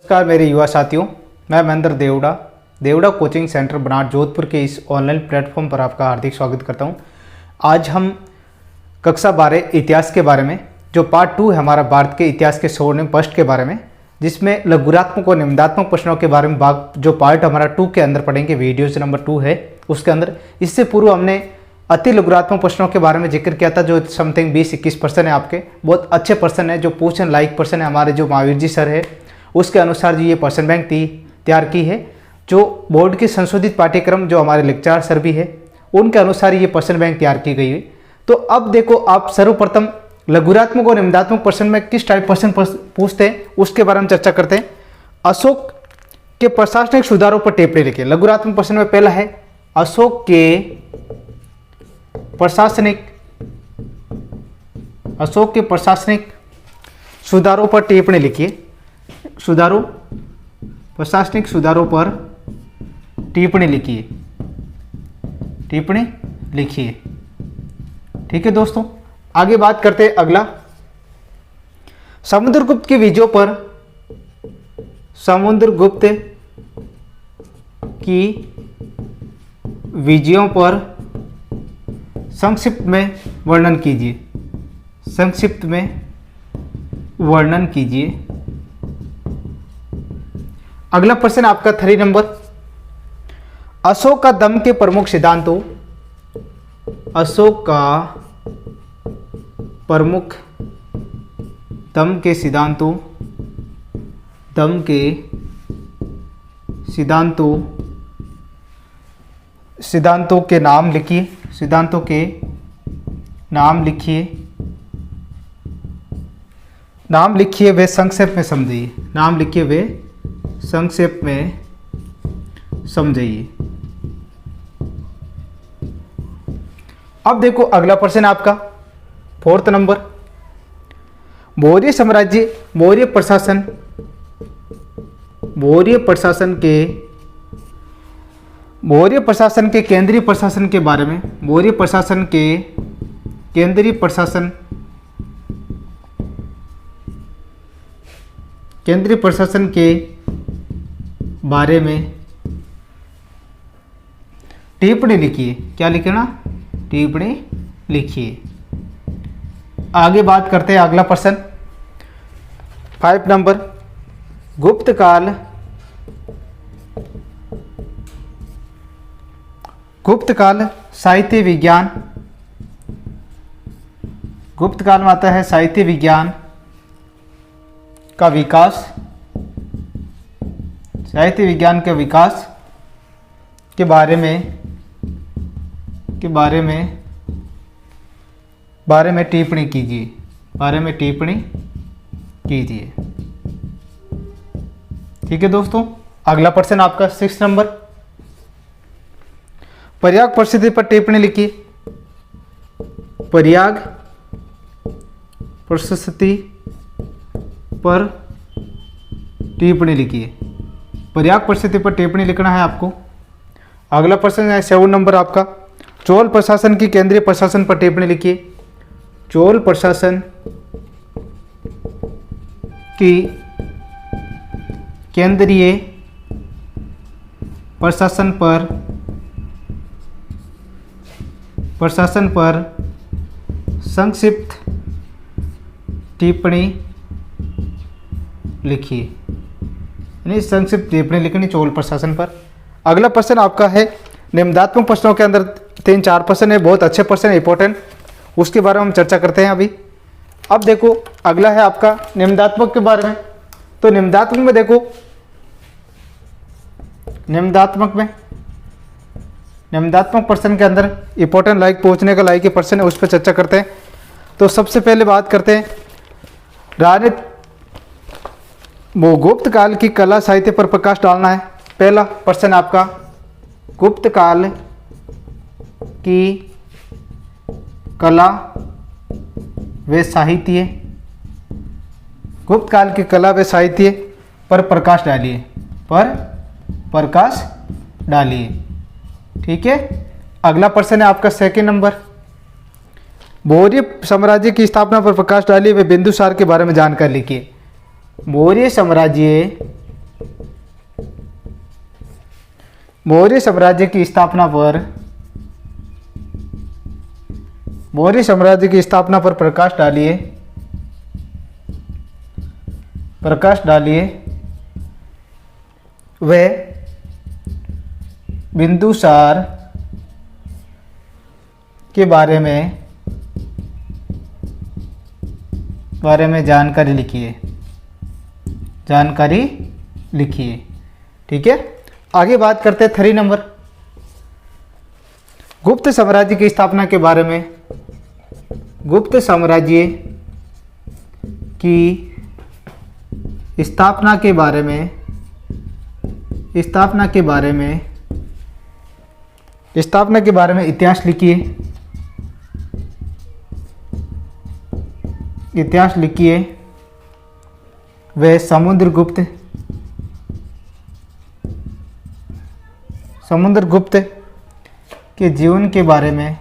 नमस्कार मेरे युवा साथियों, मैं महेंद्र देवड़ा कोचिंग सेंटर बनाट जोधपुर के इस ऑनलाइन प्लेटफॉर्म पर आपका हार्दिक स्वागत करता हूं। आज हम कक्षा 12 इतिहास के बारे में, जो पार्ट 2 है हमारा भारत के इतिहास के स्वर्णिम पृष्ठ के बारे में, जिसमें लघुरात्मक और निम्नात्मक प्रश्नों के बारे में जो पार्ट हमारा 2 के अंदर पढ़ेंगे, वीडियोज नंबर 2 है उसके अंदर। इससे पूर्व हमने अति लघुरात्मक प्रश्नों के बारे में जिक्र किया था, जो समथिंग 20-21% है आपके, बहुत अच्छे पर्सन है, जो पूछन लाइक पर्सन है हमारे जो महावीर जी सर है, उसके अनुसार जी ये पर्सन बैंक तैयार की है। जो बोर्ड के संशोधित पाठ्यक्रम जो हमारे लेक्चर सर भी है, उनके अनुसार ये पर्सन बैंक तैयार की गई है। तो अब देखो, आप सर्वप्रथम लघुरात्मक और निम्नात्मक प्रश्न में किस टाइप प्रश्न पूछते हैं उसके बारे में चर्चा करते हैं। अशोक के प्रशासनिक सुधारों पर टिप्पणी लिखिए। लघुरात्मक प्रश्न में पहला है अशोक के प्रशासनिक सुधारों पर टिप्पणी लिखिए। प्रशासनिक सुधारों पर टिप्पणी लिखिए। ठीक है दोस्तों, आगे बात करते हैं। अगला, समुद्रगुप्त की विजयों पर संक्षिप्त में वर्णन कीजिए। अगला प्रश्न आपका 3 नंबर, अशोक का दम के प्रमुख सिद्धांतों सिद्धांतों के नाम लिखिए। वे संक्षेप में समझाइए। अब देखो अगला प्रश्न आपका 4 नंबर, मौर्य प्रशासन के केंद्रीय प्रशासन के बारे में, केंद्रीय प्रशासन के बारे में टिप्पणी लिखिए। क्या लिखना? टिप्पणी लिखिए। आगे बात करते हैं। अगला प्रश्न 5 नंबर, गुप्त काल साहित्य में आता है साहित्य विज्ञान का विकास के बारे में टिप्पणी कीजिए। ठीक है दोस्तों, अगला प्रश्न आपका 6 नंबर, प्रयाग परिस्थिति पर टिप्पणी लिखिए। प्रयाग परिस्थिति पर टिप्पणी लिखना है आपको। अगला प्रश्न है 7 नंबर आपका, चोल प्रशासन की केंद्रीय प्रशासन पर टिप्पणी लिखिए। चोल प्रशासन की केंद्रीय प्रशासन पर संक्षिप्त टिप्पणी लिखिए। यानी संक्षिप्त टिप्पणी लिखनी चोल प्रशासन पर। अगला प्रश्न आपका है, निम्नात्मक प्रश्नों के अंदर 3-4 प्रश्न है, बहुत अच्छे प्रश्न है, इंपॉर्टेंट, उसके बारे में हम चर्चा करते हैं अभी। अब देखो अगला है आपका निम्नात्मक के बारे में। तो निम्नात्मक में देखो, निम्नात्मक प्रश्न के अंदर इंपॉर्टेंट लाइक पहुंचने का लाइक के प्रश्न है, उस पर चर्चा करते हैं। तो सबसे पहले बात करते हैं गुप्त काल की कला साहित्य पर प्रकाश डालना है। पहला प्रश्न आपका, गुप्त काल की कला व साहित्य पर प्रकाश डालिए। ठीक है। अगला प्रश्न है आपका 2 नंबर, मौर्य साम्राज्य की स्थापना पर प्रकाश डालिए व बिंदुसार के बारे में जानकारी लिखिए। मौर्य साम्राज्य मौर्य साम्राज्य की स्थापना पर प्रकाश डालिए। वह बिंदुसार के बारे में जानकारी लिखिए। ठीक है, आगे बात करते हैं 3 नंबर, गुप्त साम्राज्य की स्थापना के बारे में। गुप्त साम्राज्य की स्थापना के बारे में इतिहास लिखिए। वह समुद्रगुप्त के जीवन के बारे में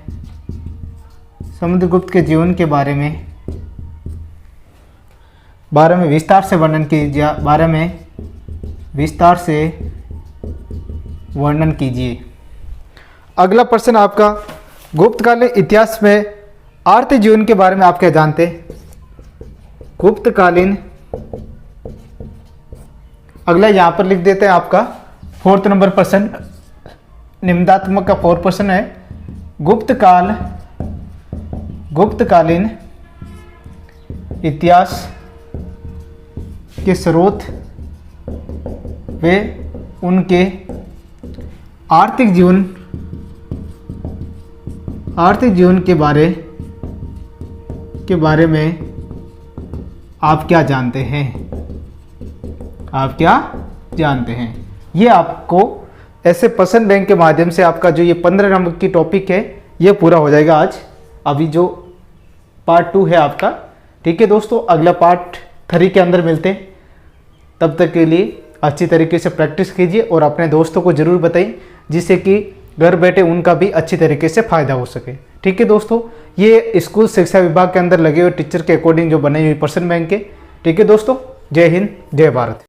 विस्तार से वर्णन कीजिए। अगला प्रश्न आपका, गुप्तकालीन इतिहास में आर्थिक जीवन के बारे में आप क्या जानते हैं? गुप्तकालीन, अगला यहाँ पर लिख देते हैं आपका 4th नंबर प्रश्न, निम्नात्मक का 4 प्रश्न है। गुप्तकालीन इतिहास के स्रोत वे उनके आर्थिक जीवन के बारे में आप क्या जानते हैं? ये आपको ऐसे प्रश्न बैंक के माध्यम से आपका जो ये 15 नंबर की टॉपिक है ये पूरा हो जाएगा आज। अभी जो पार्ट 2 है आपका, ठीक है दोस्तों, अगला पार्ट 3 के अंदर मिलते हैं। तब तक के लिए अच्छी तरीके से प्रैक्टिस कीजिए और अपने दोस्तों को ज़रूर बताइए, जिससे कि घर बैठे उनका भी अच्छी तरीके से फ़ायदा हो सके। ठीक है दोस्तों, ये स्कूल शिक्षा विभाग के अंदर लगे हुए टीचर के अकॉर्डिंग जो बने हुए प्रश्न बैंक के। ठीक है दोस्तों, जय हिंद, जय भारत।